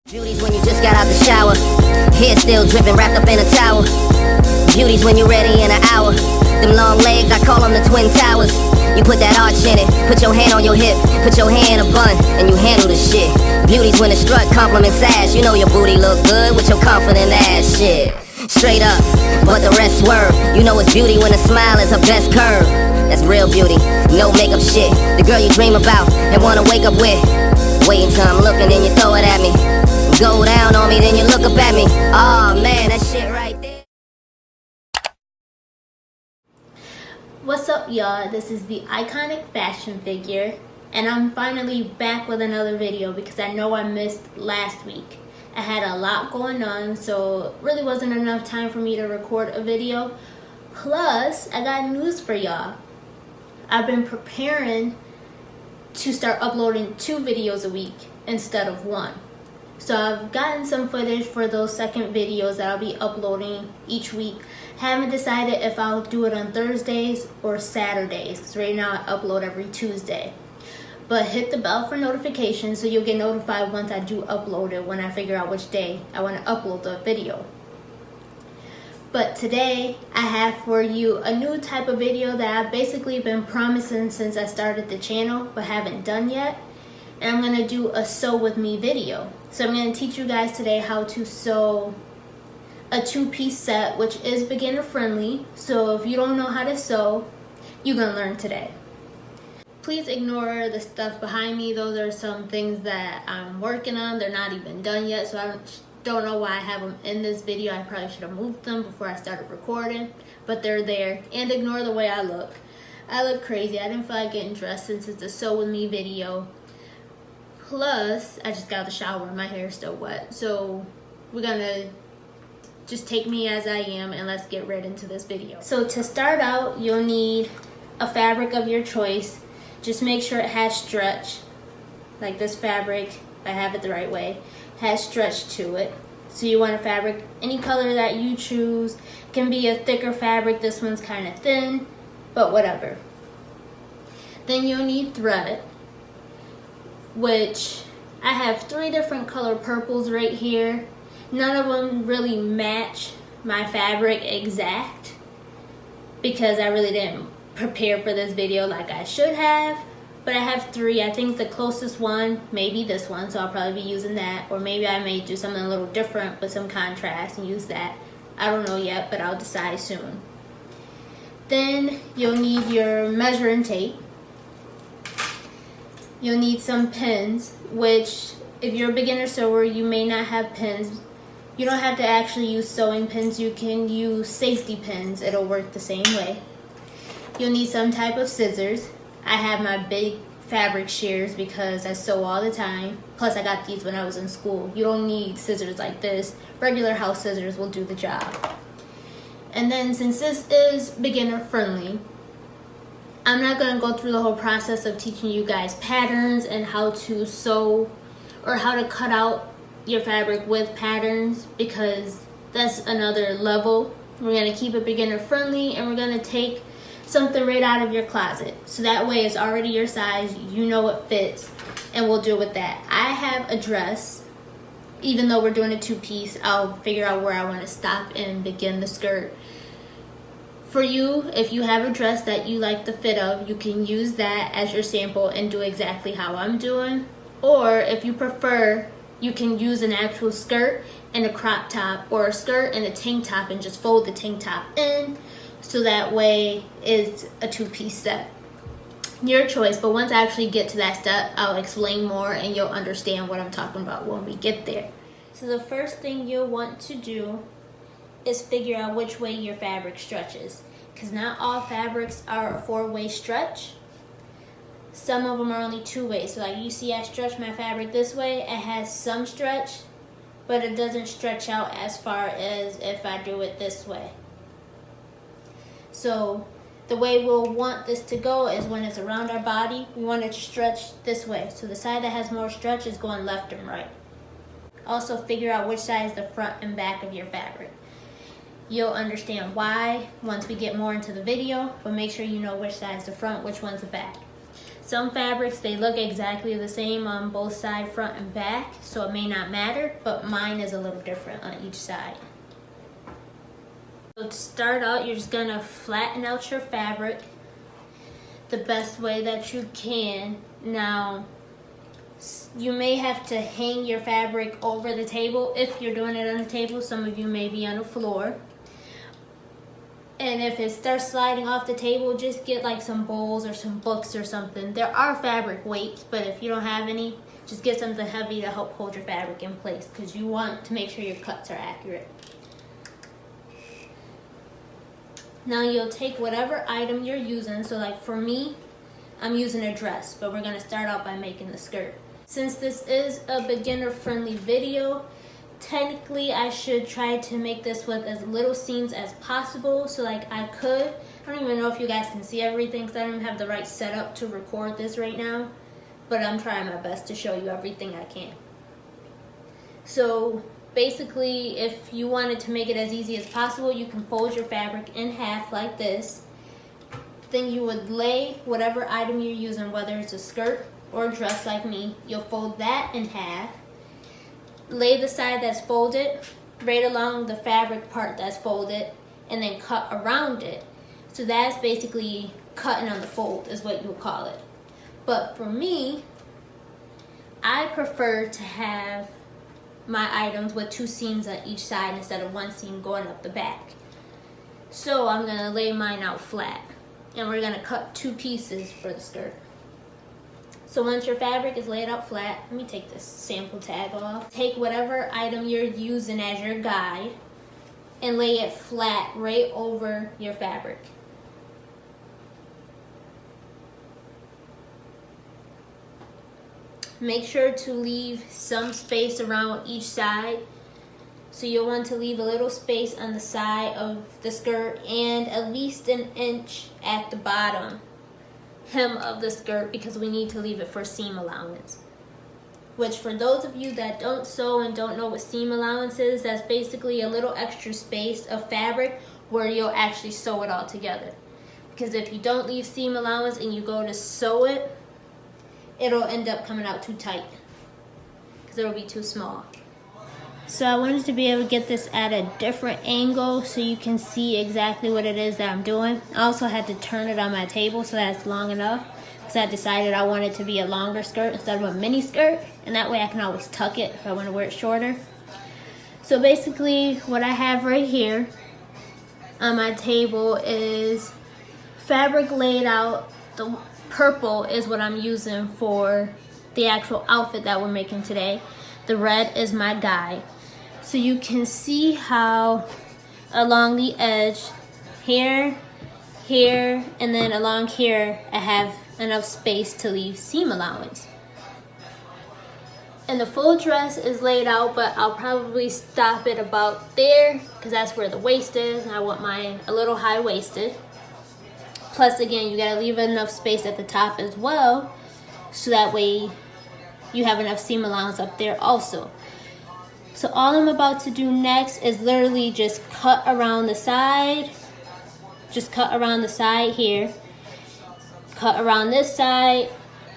Beauty's when you just got out the shower, hair still dripping, wrapped up in a towel. Beauty's when you're ready in an hour. Them long legs, I call them the Twin Towers. You put that arch in it, put your hand on your hip, put your hand in a bun, and you handle the shit. Beauty's when the strut compliments ass. You know your booty look good with your confident ass shit. Straight up, but the rest swerve. You know it's beauty when a smile is her best curve. That's real beauty, no makeup shit. The girl you dream about and wanna wake up with. Wait until I'm looking, then you throw it at me. Go down on me, then you look up at me. Oh man, that shit right there. What's up, y'all? This is the Iconic Fashion Figure, and I'm finally back with another video because I know I missed last week. I had a lot going on, so it really wasn't enough time for me to record a video. Plus, I got news for y'all. I've been preparing to start uploading 2 videos a week instead of 1. So I've gotten some footage for those second videos that I'll be uploading each week. Haven't decided if I'll do it on Thursdays or Saturdays, because right now I upload every Tuesday. But hit the bell for notifications so you'll get notified once I do upload it, when I figure out which day I want to upload the video. But today I have for you a new type of video that I've basically been promising since I started the channel but haven't done yet. And I'm going to do a sew with me video. So I'm going to teach you guys today how to sew a 2-piece set, which is beginner friendly. So if you don't know how to sew, you're going to learn today. Please ignore the stuff behind me. Those are some things that I'm working on. They're not even done yet, so I don't know why I have them in this video. I probably should have moved them before I started recording, but they're there. And ignore the way I look. I look crazy. I didn't feel like getting dressed since it's a sew with me video. Plus, I just got out of the shower and my hair is still wet. So we're gonna just take me as I am and let's get right into this video. So to start out, you'll need a fabric of your choice. Just make sure it has stretch. Like this fabric, if I have it the right way, has stretch to it. So you want a fabric, any color that you choose. It can be a thicker fabric. This one's kind of thin, but whatever. Then you'll need thread, which I have 3 different color purples right here. None of them really match my fabric exact because I really didn't prepare for this video like I should have. But I have 3. I think the closest one may be this one, so I'll probably be using that. Or maybe I may do something a little different with some contrast and use that. I don't know yet, but I'll decide soon. Then you'll need your measuring tape. You'll need some pins, which if you're a beginner sewer, you may not have pins. You don't have to actually use sewing pins. You can use safety pins. It'll work the same way. You'll need some type of scissors. I have my big fabric shears because I sew all the time. Plus I got these when I was in school. You don't need scissors like this. Regular house scissors will do the job. And then since this is beginner friendly, I'm not going to go through the whole process of teaching you guys patterns and how to sew or how to cut out your fabric with patterns, because that's another level. We're going to keep it beginner friendly, and we're going to take something right out of your closet. So that way it's already your size, you know it fits, and we'll do with that. I have a dress. Even though we're doing a 2-piece, I'll figure out where I want to stop and begin the skirt. For you, if you have a dress that you like the fit of, you can use that as your sample and do exactly how I'm doing. Or if you prefer, you can use an actual skirt and a crop top, or a skirt and a tank top and just fold the tank top in, so that way it's a 2-piece set. Your choice, but once I actually get to that step, I'll explain more and you'll understand what I'm talking about when we get there. So the first thing you'll want to do is figure out which way your fabric stretches, because not all fabrics are a 4-way stretch. Some of them are only 2 ways. So like you see, I stretch my fabric this way. It has some stretch, but it doesn't stretch out as far as if I do it this way. So the way we'll want this to go is when it's around our body, we want it to stretch this way. So the side that has more stretch is going left and right. Also figure out which side is the front and back of your fabric. You'll understand why once we get more into the video, but make sure you know which side is the front, which one's the back. Some fabrics, they look exactly the same on both sides, front and back, so it may not matter, but mine is a little different on each side. So to start out, you're just gonna flatten out your fabric the best way that you can. Now, you may have to hang your fabric over the table if you're doing it on the table. Some of you may be on the floor. And if it starts sliding off the table, just get like some bowls or some books or something. There are fabric weights, but if you don't have any, just get something heavy to help hold your fabric in place, because you want to make sure your cuts are accurate. Now you'll take whatever item you're using. So like for me, I'm using a dress, but we're gonna start out by making the skirt. Since this is a beginner-friendly video, technically I should try to make this with as little seams as possible. So like I don't even know if you guys can see everything because I don't even have the right setup to record this right now, but I'm trying my best to show you everything I can. So basically, if you wanted to make it as easy as possible, you can fold your fabric in half like this. Then you would lay whatever item you're using, whether it's a skirt or a dress like me, you'll fold that in half. Lay the side that's folded right along the fabric part that's folded, and then cut around it. So that's basically cutting on the fold is what you would call it. But for me, I prefer to have my items with 2 seams on each side instead of 1 seam going up the back. So I'm gonna lay mine out flat, and we're gonna cut 2 pieces for the skirt. So once your fabric is laid out flat, let me take this sample tag off. Take whatever item you're using as your guide and lay it flat right over your fabric. Make sure to leave some space around each side. So you'll want to leave a little space on the side of the skirt and at least 1 inch at the bottom hem of the skirt, because we need to leave it for seam allowance. Which, for those of you that don't sew and don't know what seam allowance is, that's basically a little extra space of fabric where you'll actually sew it all together. Because if you don't leave seam allowance and you go to sew it, it'll end up coming out too tight because it'll be too small. So I wanted to be able to get this at a different angle so you can see exactly what it is that I'm doing. I also had to turn it on my table so that it's long enough, because I decided I wanted it to be a longer skirt instead of a mini skirt, and that way I can always tuck it if I want to wear it shorter. So basically what I have right here on my table is fabric laid out. The purple is what I'm using for the actual outfit that we're making today. The red is my guide. So you can see how along the edge, here, here, and then along here, I have enough space to leave seam allowance. And the full dress is laid out, but I'll probably stop it about there because that's where the waist is, and I want mine a little high-waisted. Plus, again, you gotta leave enough space at the top as well, so that way you have enough seam allowance up there also. So all I'm about to do next is literally just cut around the side. Just cut around the side here. Cut around this side.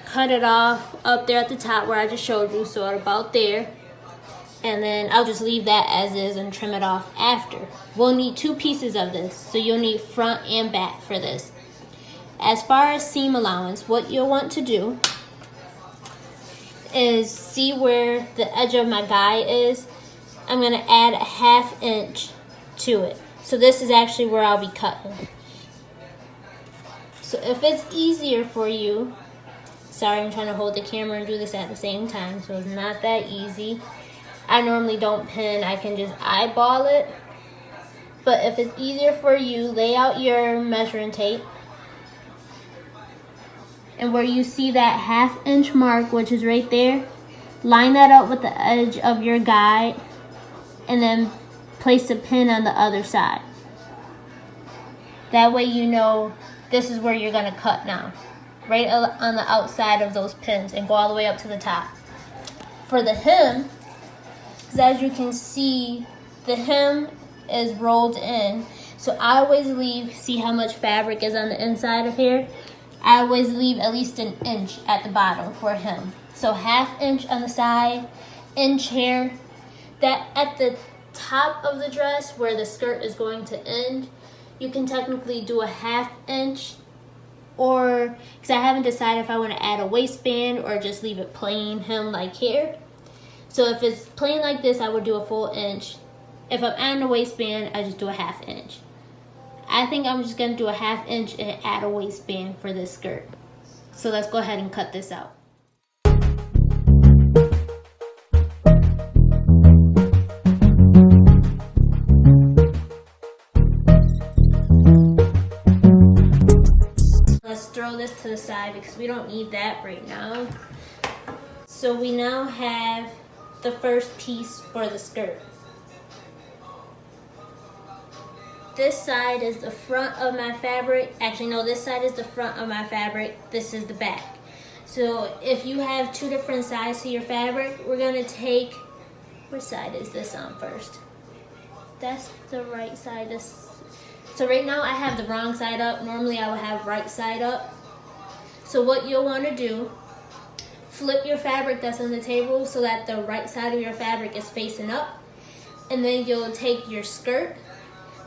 Cut it off up there at the top where I just showed you, so about there. And then I'll just leave that as is and trim it off after. We'll need 2 pieces of this, so you'll need front and back for this. As far as seam allowance, what you'll want to do is see where the edge of my guide is. I'm going to add a 1/2 inch to it. So this is actually where I'll be cutting. So if it's easier for you, sorry, I'm trying to hold the camera and do this at the same time, so it's not that easy. I normally don't pin, I can just eyeball it. But if it's easier for you, lay out your measuring tape. And where you see that 1/2 inch mark, which is right there, line that up with the edge of your guide and then place a pin on the other side. That way you know this is where you're gonna cut now. Right on the outside of those pins, and go all the way up to the top. For the hem, because as you can see, the hem is rolled in. So I always leave, see how much fabric is on the inside of here? I always leave at least an inch at the bottom for him. So 1/2 inch on the side, inch here. That at the top of the dress where the skirt is going to end, you can technically do a 1/2 inch, or because I haven't decided if I want to add a waistband or just leave it plain hem like here. So if it's plain like this, I would do a full inch. If I'm adding a waistband, I just do a 1/2 inch. I think I'm just gonna do a 1/2 inch and add a waistband for this skirt. So let's go ahead and cut this out. Let's throw this to the side because we don't need that right now. So we now have the first piece for the skirt. This side is the front of my fabric. Actually, no, this side is the front of my fabric. This is the back. So if you have 2 different sides to your fabric, we're gonna take, which side is this on first? That's the right side. So right now I have the wrong side up. Normally I would have right side up. So what you'll wanna do, flip your fabric that's on the table so that the right side of your fabric is facing up. And then you'll take your skirt,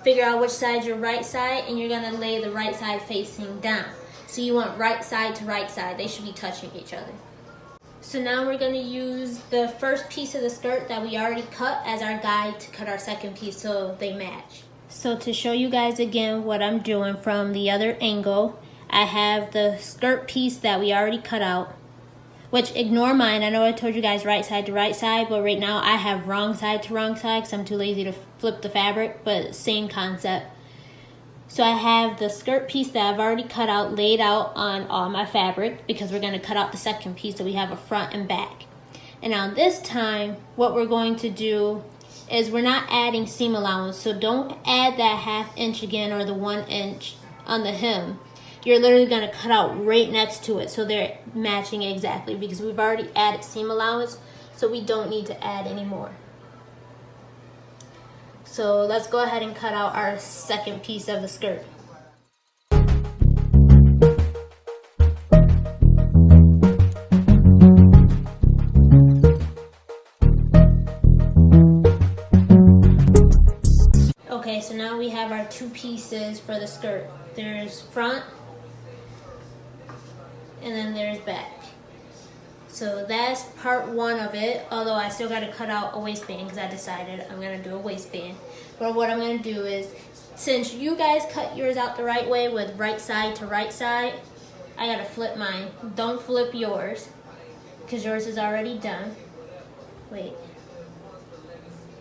figure out which side is your right side, and you're gonna lay the right side facing down. So you want right side to right side. They should be touching each other. So now we're gonna use the first piece of the skirt that we already cut as our guide to cut our second piece so they match. So to show you guys again what I'm doing from the other angle, I have the skirt piece that we already cut out, which ignore mine. I know I told you guys right side to right side, but right now I have wrong side to wrong side because I'm too lazy to flip the fabric, but same concept. So I have the skirt piece that I've already cut out laid out on all my fabric because we're going to cut out the second piece so we have a front and back. And now this time what we're going to do is we're not adding seam allowance, so don't add that 1/2 inch again or the 1 inch on the hem. You're literally going to cut out right next to it so they're matching exactly because we've already added seam allowance, so we don't need to add any more. So let's go ahead and cut out our second piece of the skirt. Okay, so now we have our 2 pieces for the skirt. There's front and then there's back. So that's part 1 of it, although I still got to cut out a waistband because I decided I'm going to do a waistband. But what I'm going to do is, since you guys cut yours out the right way with right side to right side, I got to flip mine. Don't flip yours because yours is already done. Wait.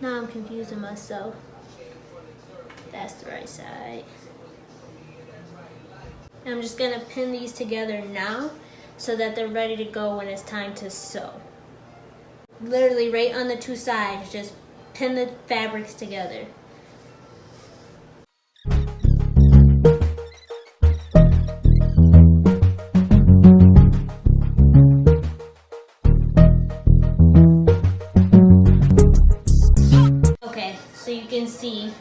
Now I'm confusing myself. That's the right side. And I'm just going to pin these together now so that they're ready to go when it's time to sew. Literally right on the 2 sides, just pin the fabrics together. Okay, so you can see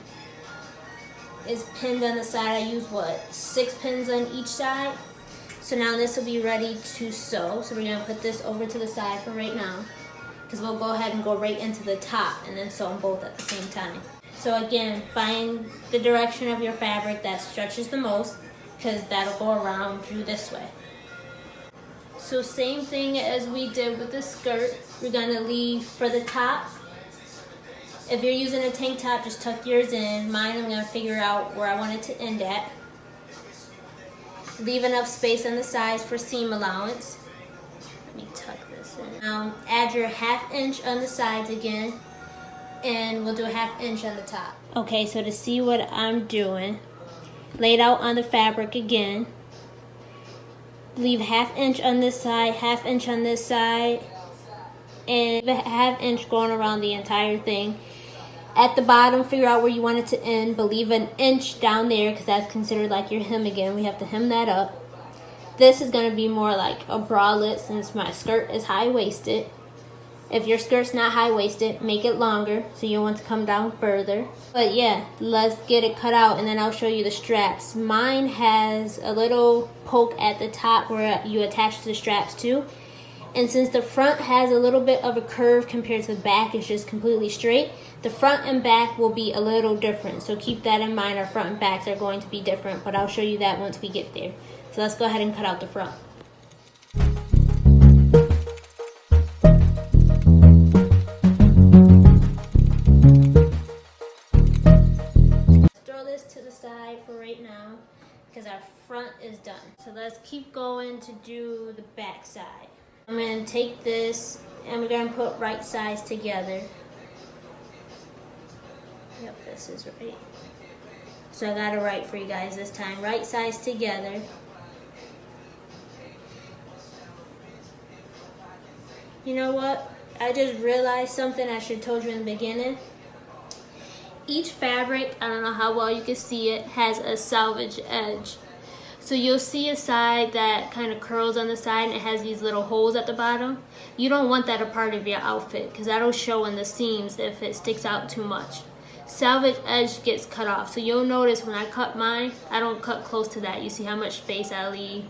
it's pinned on the side. I use 6 pins on each side. So now this will be ready to sew. So we're gonna put this over to the side for right now because we'll go ahead and go right into the top and then sew them both at the same time. So again, find the direction of your fabric that stretches the most because that'll go around you this way. So same thing as we did with the skirt, we're gonna leave for the top. If you're using a tank top, just tuck yours in. Mine, I'm gonna figure out where I want it to end at. Leave enough space on the sides for seam allowance. Let me tuck this in. Now add your 1/2 inch on the sides again, and we'll do a 1/2 inch on the top. Okay, so to see what I'm doing, laid out on the fabric again. Leave 1/2 inch on this side, 1/2 inch on this side, and a 1/2 inch going around the entire thing. At the bottom, figure out where you want it to end, but leave an inch down there because that's considered like your hem again. We have to hem that up. This is going to be more like a bralette since my skirt is high-waisted. If your skirt's not high-waisted, make it longer so you want to come down further. But yeah, let's get it cut out and then I'll show you the straps. Mine has a little poke at the top where you attach the straps to. And since the front has a little bit of a curve compared to the back, it's just completely straight, the front and back will be a little different. So keep that in mind, our front and backs are going to be different, but I'll show you that once we get there. So let's go ahead and cut out the front. Throw this to the side for right now because our front is done. So let's keep going to do the back side. I'm going to take this and we're going to put right sides together. Yep, this is right. So I got it right for you guys this time. Right sides together. You know what? I just realized something I should have told you in the beginning. Each fabric, I don't know how well you can see it, has a salvage edge. So you'll see a side that kind of curls on the side and it has these little holes at the bottom. You don't want that a part of your outfit because that'll show in the seams if it sticks out too much. Salvage edge gets cut off. So you'll notice when I cut mine, I don't cut close to that. You see how much space I leave?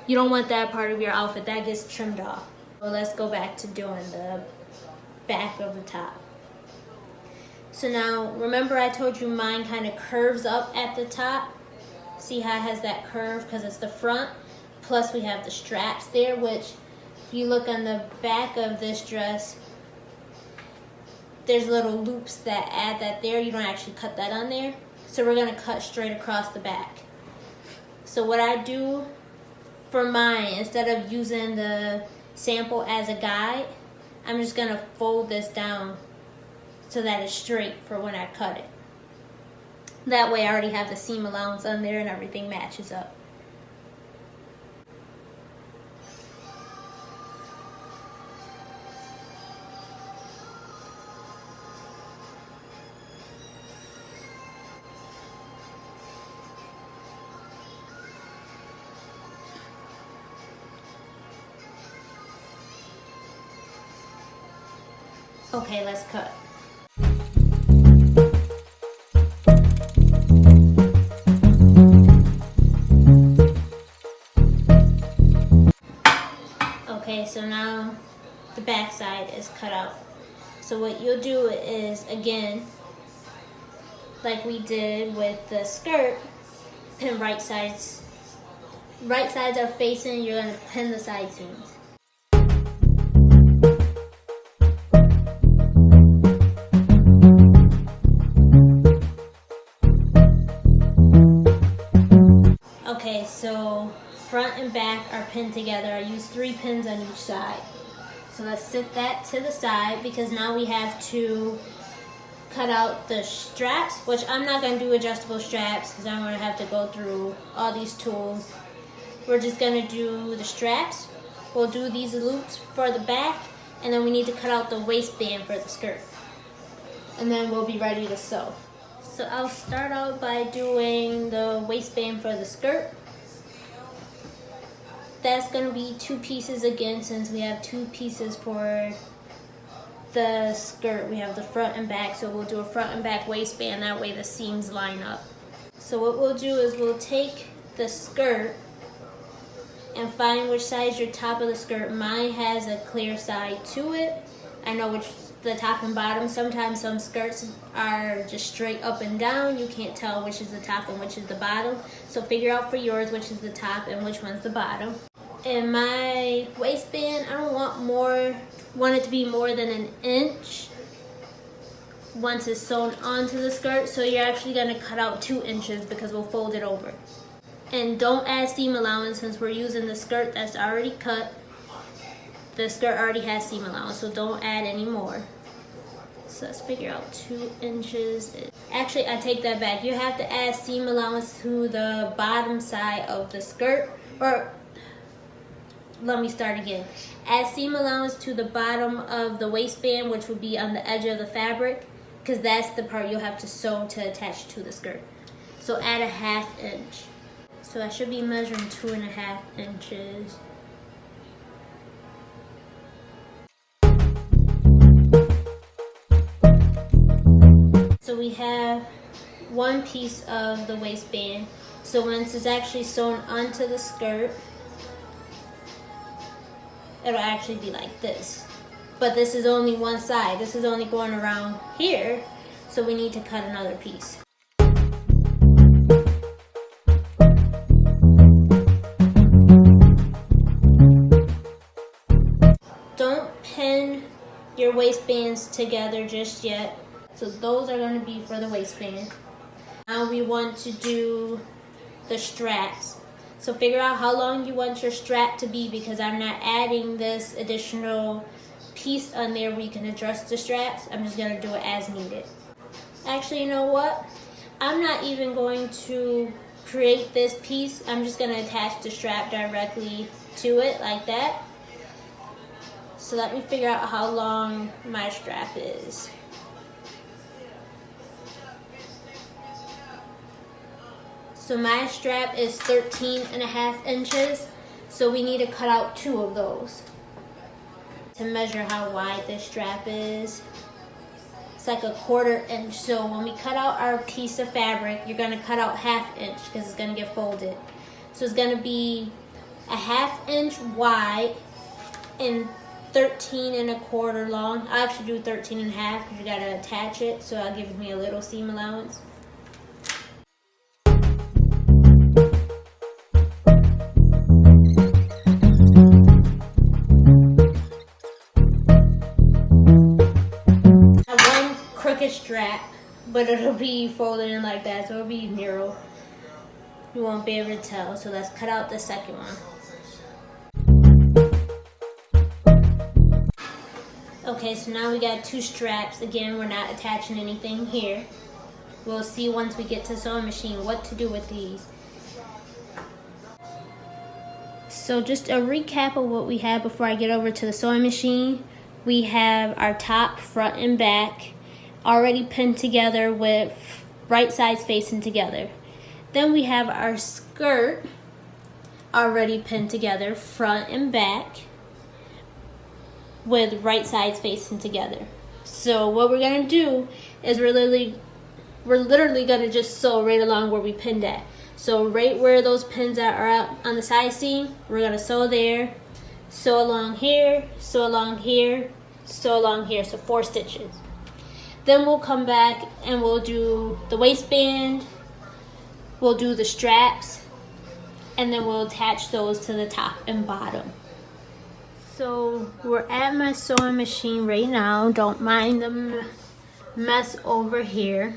You don't want that part of your outfit. That gets trimmed off. So let's go back to doing the back of the top. So now, remember I told you mine kind of curves up at the top? See how it has that curve because it's the front? Plus we have the straps there, which if you look on the back of this dress, there's little loops that add that there. You don't actually cut that on there. So we're going to cut straight across the back. So what I do for mine, instead of using the sample as a guide, I'm just going to fold this down so that it's straight for when I cut it. That way I already have the seam allowance on there and everything matches up. Okay, let's cut. Okay, so now the back side is cut out. So what you'll do is, again, like we did with the skirt, pin right sides. Right sides are facing, you're going to pin the side seams. Okay, so front and back are pinned together. I use 3 pins on each side. So let's set that to the side because now we have to cut out the straps, which I'm not going to do adjustable straps because I'm going to have to go through all these tools. We're just going to do the straps. We'll do these loops for the back and then we need to cut out the waistband for the skirt. And then we'll be ready to sew. So I'll start out by doing the waistband for the skirt. That's going to be 2 pieces again since we have 2 pieces for the skirt. We have the front and back, so we'll do a front and back waistband. That way the seams line up. So what we'll do is we'll take the skirt and find which side is your top of the skirt. Mine has a clear side to it. I know which the top and bottom. Sometimes some skirts are just straight up and down. You can't tell which is the top and which is the bottom. So figure out for yours which is the top and which one's the bottom. And my waistband, I don't want it to be more than 1 inch once it's sewn onto the skirt. So you're actually going to cut out 2 inches because we'll fold it over. And don't add seam allowance since we're using the skirt that's already cut. The skirt already has seam allowance, so don't add any more. So let's figure out 2 inches. Actually, I take that back. You have to add seam allowance to the bottom side of the skirt. Or, let me start again. Add seam allowance to the bottom of the waistband, which will be on the edge of the fabric, because that's the part you'll have to sew to attach to the skirt. So add a 1/2 inch. So I should be measuring 2.5 inches. we have one piece of the waistband. So once it's actually sewn onto the skirt, it'll actually be like this. But this is only one side. This is only going around here, so we need to cut another piece. Don't pin your waistbands together just yet. So those are going to be for the waistband. Now we want to do the straps. So figure out how long you want your strap to be, because I'm not adding this additional piece on there where you can adjust the straps. I'm just going to do it as needed. Actually, you know what? I'm not even going to create this piece. I'm just going to attach the strap directly to it like that. So let me figure out how long my strap is. So my strap is 13.5 inches. So we need to cut out 2 of those to measure how wide this strap is. It's like 1/4 inch. So when we cut out our piece of fabric, you're gonna cut out 1/2 inch because it's gonna get folded. So it's gonna be 1/2 inch wide and 13.25 long. I actually do 13.5 because you gotta attach it, so that gives me a little seam allowance. I have one crooked strap, but it'll be folded in like that, so it'll be narrow. You won't be able to tell, so let's cut out the second one. Okay, so now we got 2 straps. Again, we're not attaching anything here. We'll see once we get to the sewing machine what to do with these. So just a recap of what we had before I get over to the sewing machine. We have our top, front, and back already pinned together with right sides facing together. Then we have our skirt already pinned together, front and back, with right sides facing together. So what we're gonna do is we're literally gonna just sew right along where we pinned at. So right where those pins are out on the side seam, we're gonna sew there, sew along here, sew along here, sew along here, so 4 stitches. Then we'll come back and we'll do the waistband, we'll do the straps, and then we'll attach those to the top and bottom. So we're at my sewing machine right now. Don't mind the mess over here.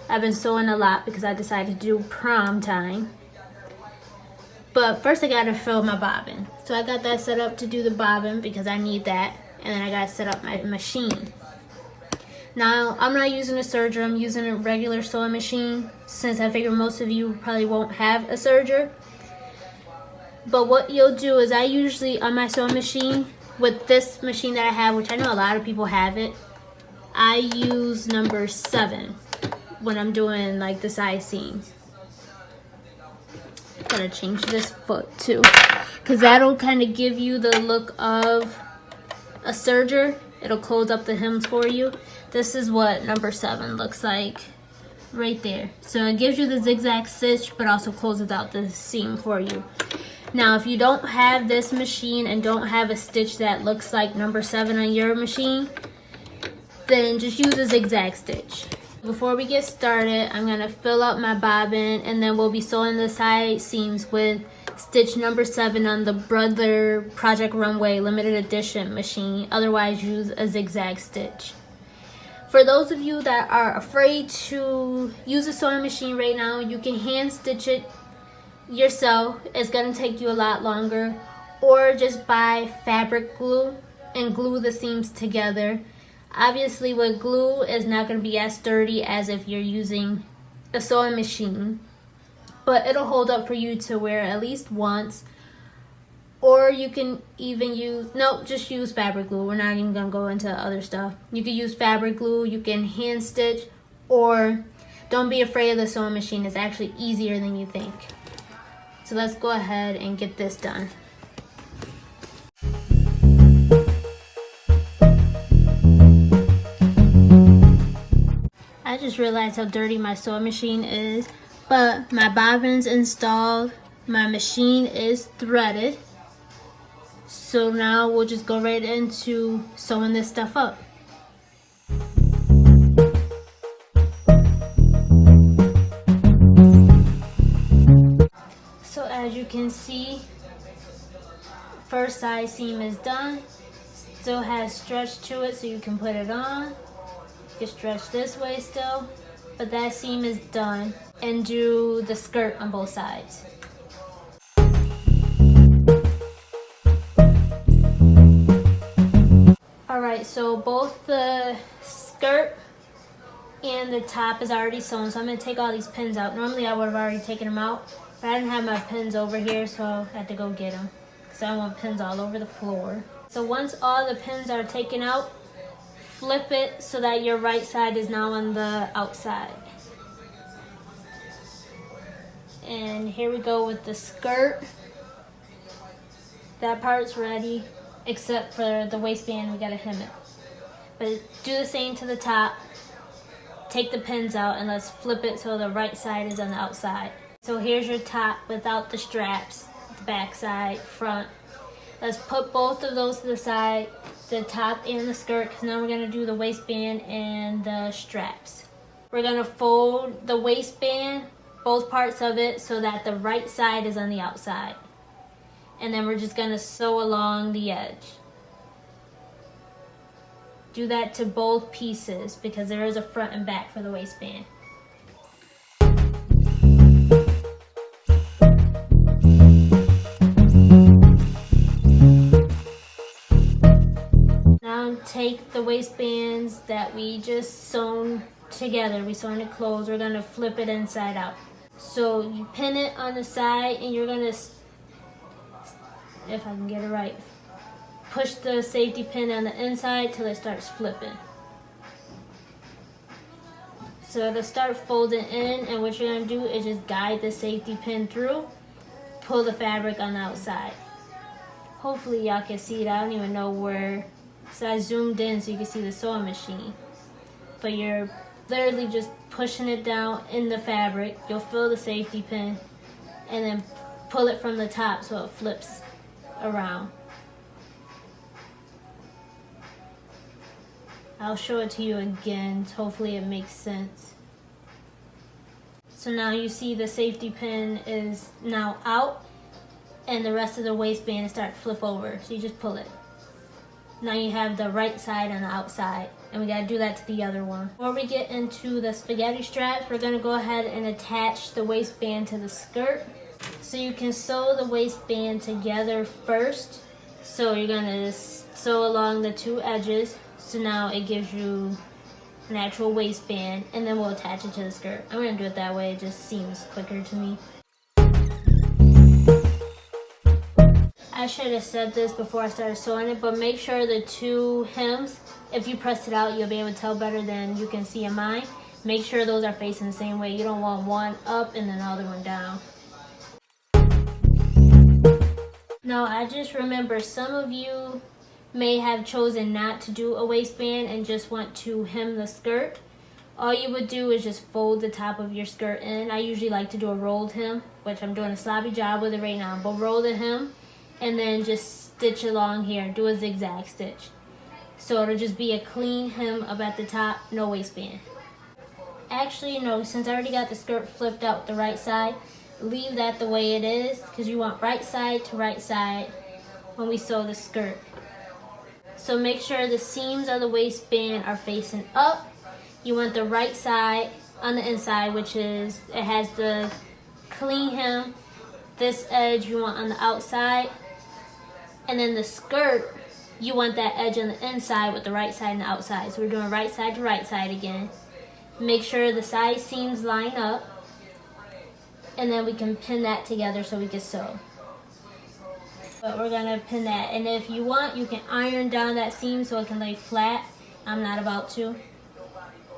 I've been sewing a lot because I decided to do prom time. But first I gotta fill my bobbin. So I got that set up to do the bobbin because I need that. And then I gotta set up my machine. Now I'm not using a serger, I'm using a regular sewing machine since I figure most of you probably won't have a serger. But what you'll do is I usually, on my sewing machine, with this machine that I have, which I know a lot of people have it, I use number 7 when I'm doing like the side seams. Gotta change this foot too, because that'll kind of give you the look of a serger. It'll close up the hems for you. This is what number 7 looks like right there. So it gives you the zigzag stitch, but also closes out the seam for you. Now, if you don't have this machine and don't have a stitch that looks like number 7 on your machine, then just use a zigzag stitch. Before we get started, I'm gonna fill up my bobbin and then we'll be sewing the side seams with stitch number 7 on the Brother Project Runway limited edition machine. Otherwise, use a zigzag stitch. For those of you that are afraid to use a sewing machine right now, you can hand stitch it yourself. It's gonna take you a lot longer, or just buy fabric glue and glue the seams together. Obviously with glue, it's not gonna be as sturdy as if you're using a sewing machine, but it'll hold up for you to wear at least once. Or you can even use, no, just use fabric glue. We're not even gonna go into other stuff. You can use fabric glue, you can hand stitch, or don't be afraid of the sewing machine. It's actually easier than you think. So let's go ahead and get this done. I just realized how dirty my sewing machine is, but my bobbin's installed, my machine is threaded. So now we'll just go right into sewing this stuff up. So as you can see, first side seam is done. Still has stretch to it so you can put it on. You can stretch this way still, but that seam is done. And do the skirt on both sides. Alright, so both the skirt and the top is already sewn, so I'm going to take all these pins out. Normally I would have already taken them out, but I didn't have my pins over here, so I had to go get them. Because I don't want pins all over the floor. So once all the pins are taken out, flip it so that your right side is now on the outside. And here we go with the skirt. That part's ready, except for the waistband, we gotta hem it. But do the same to the top. Take the pins out and let's flip it so the right side is on the outside. So here's your top without the straps, the back side, front. Let's put both of those to the side, the top and the skirt, because now we're gonna do the waistband and the straps. We're gonna fold the waistband, both parts of it, so that the right side is on the outside. And then we're just gonna sew along the edge. Do that to both pieces because there is a front and back for the waistband. Now take the waistbands that we just sewn together, we sewn it closed, we're gonna flip it inside out. So you pin it on the side and you're gonna, if I can get it right, push the safety pin on the inside till it starts flipping. So it'll start folding in, and what you're gonna do is just guide the safety pin through, pull the fabric on the outside. Hopefully y'all can see it. I don't even know where, so I zoomed in so you can see the sewing machine. But you're literally just pushing it down in the fabric. You'll feel the safety pin and then pull it from the top so it flips around. I'll show it to you again. Hopefully it makes sense. So now you see the safety pin is now out and the rest of the waistband is starting to flip over. So you just pull it. Now you have the right side on the outside, and we gotta do that to the other one. Before we get into the spaghetti straps, we're gonna go ahead and attach the waistband to the skirt. So you can sew the waistband together first. So you're gonna sew along the two edges. So now it gives you an actual waistband, and then we'll attach it to the skirt. I'm gonna do it that way, it just seems quicker to me. I should have said this before I started sewing it, but make sure the two hems, if you press it out, you'll be able to tell better than you can see in mine. Make sure those are facing the same way. You don't want one up and then the other one down. Now, I just remember some of you may have chosen not to do a waistband and just want to hem the skirt. All you would do is just fold the top of your skirt in. I usually like to do a rolled hem, which I'm doing a sloppy job with it right now, but roll the hem and then just stitch along here. Do a zigzag stitch. So it'll just be a clean hem up at the top, no waistband. Actually, no, since I already got the skirt flipped out the right side, leave that the way it is because you want right side to right side when we sew the skirt. So make sure the seams of the waistband are facing up. You want the right side on the inside, which is, it has the clean hem. This edge you want on the outside. And then the skirt, you want that edge on the inside with the right side and the outside. So we're doing right side to right side again. Make sure the side seams line up. And then we can pin that together so we can sew. But we're gonna pin that. And if you want, you can iron down that seam so it can lay flat. I'm not about to.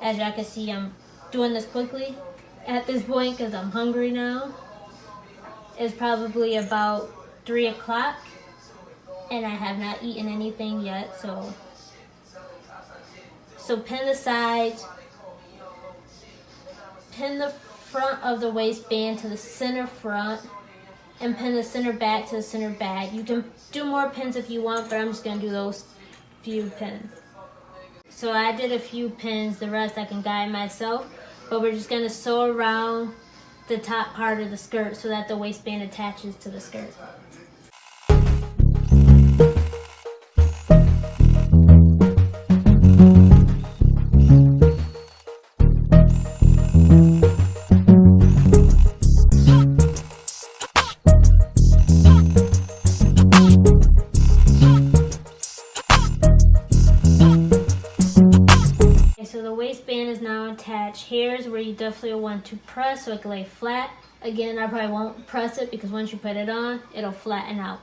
As y'all can see, I'm doing this quickly at this point because I'm hungry now. It's probably about 3 o'clock. And I have not eaten anything yet, so pin the sides, pin the front of the waistband to the center front and pin the center back to the center back. You can do more pins if you want, but I'm just going to do those few pins. So I did a few pins, the rest I can guide myself, but we're just going to sew around the top part of the skirt so that the waistband attaches to the skirt. So the waistband is now attached. Here's where you definitely want to press so it can lay flat. Again, I probably won't press it because once you put it on, it'll flatten out.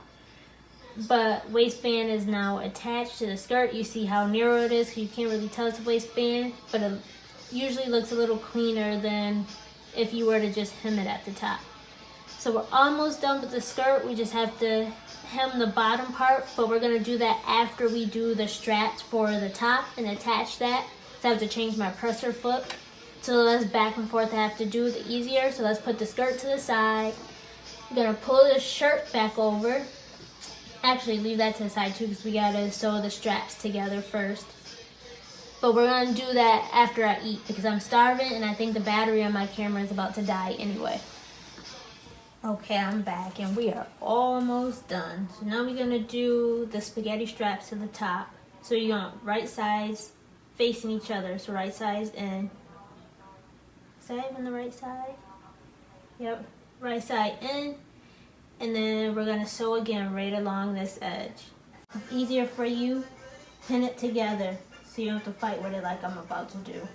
But waistband is now attached to the skirt. You see how narrow it is, because you can't really tell it's a waistband, but it usually looks a little cleaner than if you were to just hem it at the top. So we're almost done with the skirt. We just have to hem the bottom part, but we're going to do that after we do the straps for the top and attach that. So I have to change my presser foot. So the less back and forth I have to do, the easier. So let's put the skirt to the side. I'm going to pull the shirt back over. Actually, leave that to the side too, because we got to sew the straps together first. But we're going to do that after I eat, because I'm starving and I think the battery on my camera is about to die anyway. Okay, I'm back and we are almost done. So now we're going to do the spaghetti straps to the top. So you're going right sides facing each other. So right sides in. Is that even the right side? Yep, right side in. And then we're going to sew again right along this edge. If it's easier for you, pin it together so you don't have to fight with it like I'm about to do.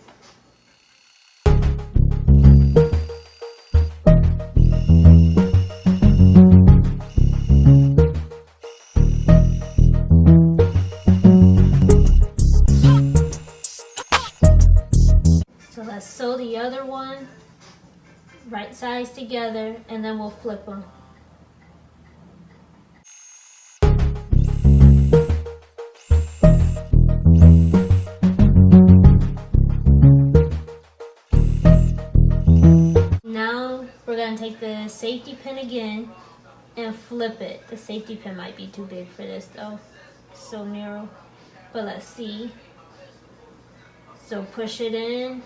So let's sew the other one, right sides together, and then we'll flip them. Now we're going to take the safety pin again and flip it. The safety pin might be too big for this though. It's so narrow. But let's see. So push it in,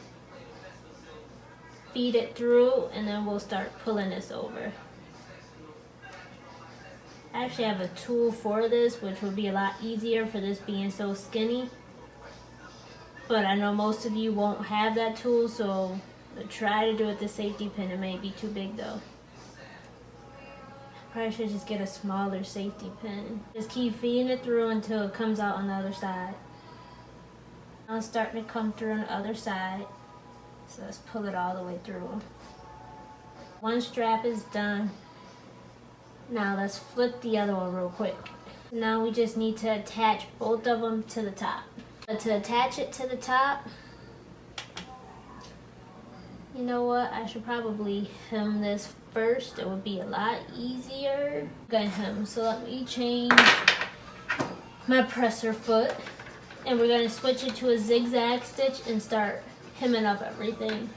feed it through, and then we'll start pulling this over. I actually have a tool for this, which would be a lot easier for this being so skinny. But I know most of you won't have that tool, so try to do it with the safety pin. It may be too big though. Probably should just get a smaller safety pin. Just keep feeding it through until it comes out on the other side. Now it's starting to come through on the other side. So let's pull it all the way through. One strap is done. Now let's flip the other one real quick. Now we just need to attach both of them to the top. But to attach it to the top, you know what? I should probably hem this first. It would be a lot easier. I'm gonna hem. So let me change my presser foot. And we're gonna switch it to a zigzag stitch and start hemming up everything.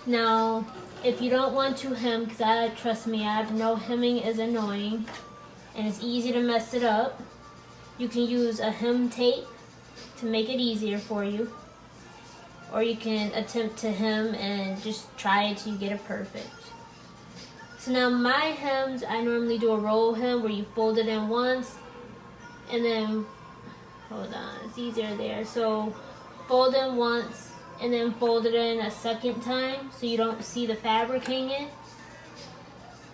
Now, if you don't want to hem, because trust me, I know hemming is annoying and it's easy to mess it up, you can use a hem tape to make it easier for you. Or you can attempt to hem and just try it till you get it perfect. So now my hems, I normally do a roll hem where you fold it in once and then, hold on, it's easier there. So fold in once and then fold it in a second time so you don't see the fabric hanging.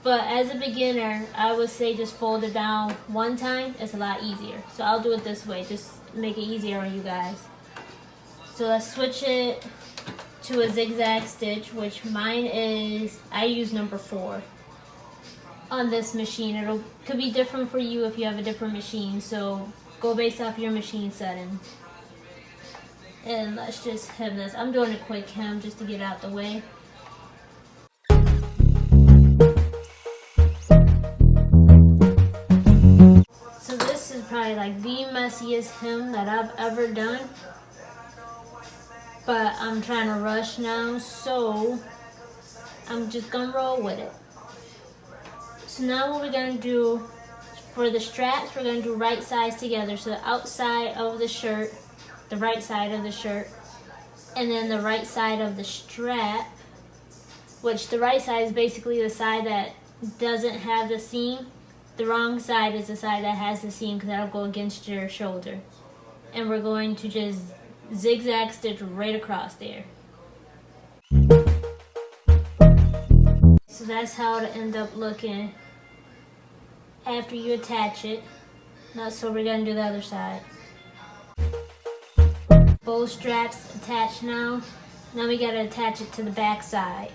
But as a beginner, I would say just fold it down one time. It's a lot easier. So I'll do it this way, just make it easier on you guys. So let's switch it to a zigzag stitch, which mine is, I use number 4 on this machine. It could be different for you if you have a different machine. So go based off your machine settings. And let's just hem this. I'm doing a quick hem just to get out the way. So this is probably like the messiest hem that I've ever done. But I'm trying to rush now, so I'm just gonna roll with it. So now what we're gonna do for the straps, we're gonna do right sides together. So the outside of the shirt, the right side of the shirt, and then the right side of the strap, which the right side is basically the side that doesn't have the seam. The wrong side is the side that has the seam because that'll go against your shoulder. And we're going to just zigzag stitch right across there. So that's how it'll end up looking after you attach it. Now, so we're gonna do the other side. Both straps attached now. Now we gotta attach it to the back side.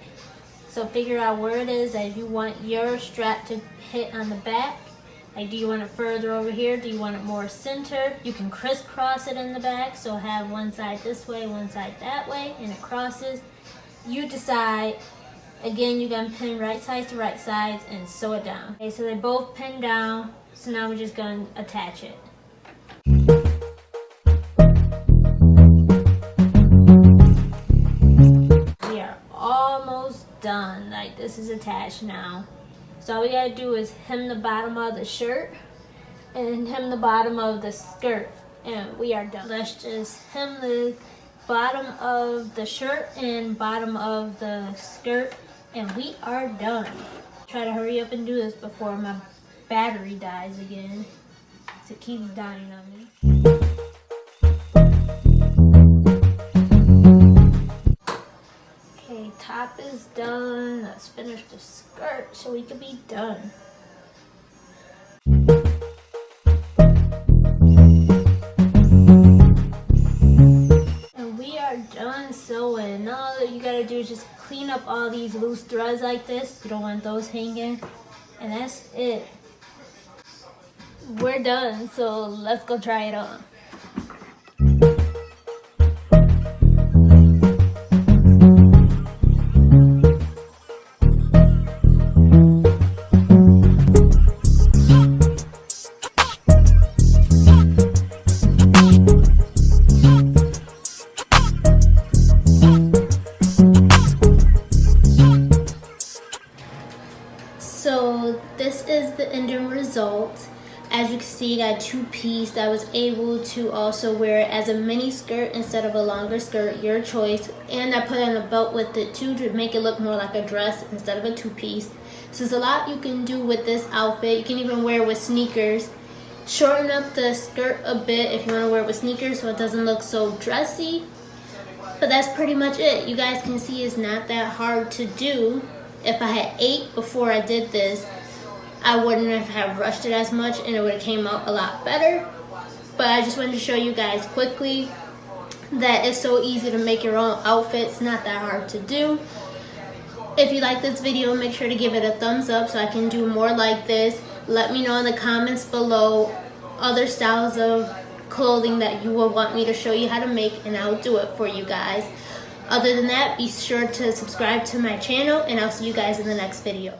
So figure out where it is that you want your strap to hit on the back. Like, do you want it further over here? Do you want it more center? You can crisscross it in the back, so have one side this way, one side that way, and it crosses. You decide. Again, you're gonna pin right sides to right sides and sew it down. Okay, so they both pin down, so now we're just gonna attach it. We are almost done. Like, this is attached now. So all we gotta do is hem the bottom of the shirt and hem the bottom of the skirt, and we are done. Let's just hem the bottom of the shirt and bottom of the skirt, and we are done. Try to hurry up and do this before my battery dies again, because it keeps dying on me. Okay, top is done. Let's finish the skirt so we can be done. And we are done sewing. All that you gotta do is just clean up all these loose threads like this. You don't want those hanging. And that's it. We're done, so let's go try it on. So this is the ending result. As you can see, I got a two-piece. I was able to also wear it as a mini skirt instead of a longer skirt, your choice. And I put on a belt with it too to make it look more like a dress instead of a two-piece. So there's a lot you can do with this outfit. You can even wear it with sneakers. Shorten up the skirt a bit if you want to wear it with sneakers so it doesn't look so dressy. But that's pretty much it. You guys can see it's not that hard to do. If I had ate before I did this, I wouldn't have rushed it as much and it would have came out a lot better. But I just wanted to show you guys quickly that it's so easy to make your own outfits, not that hard to do. If you like this video, make sure to give it a thumbs up so I can do more like this. Let me know in the comments below other styles of clothing that you will want me to show you how to make, and I'll do it for you guys. Other than that, be sure to subscribe to my channel, and I'll see you guys in the next video.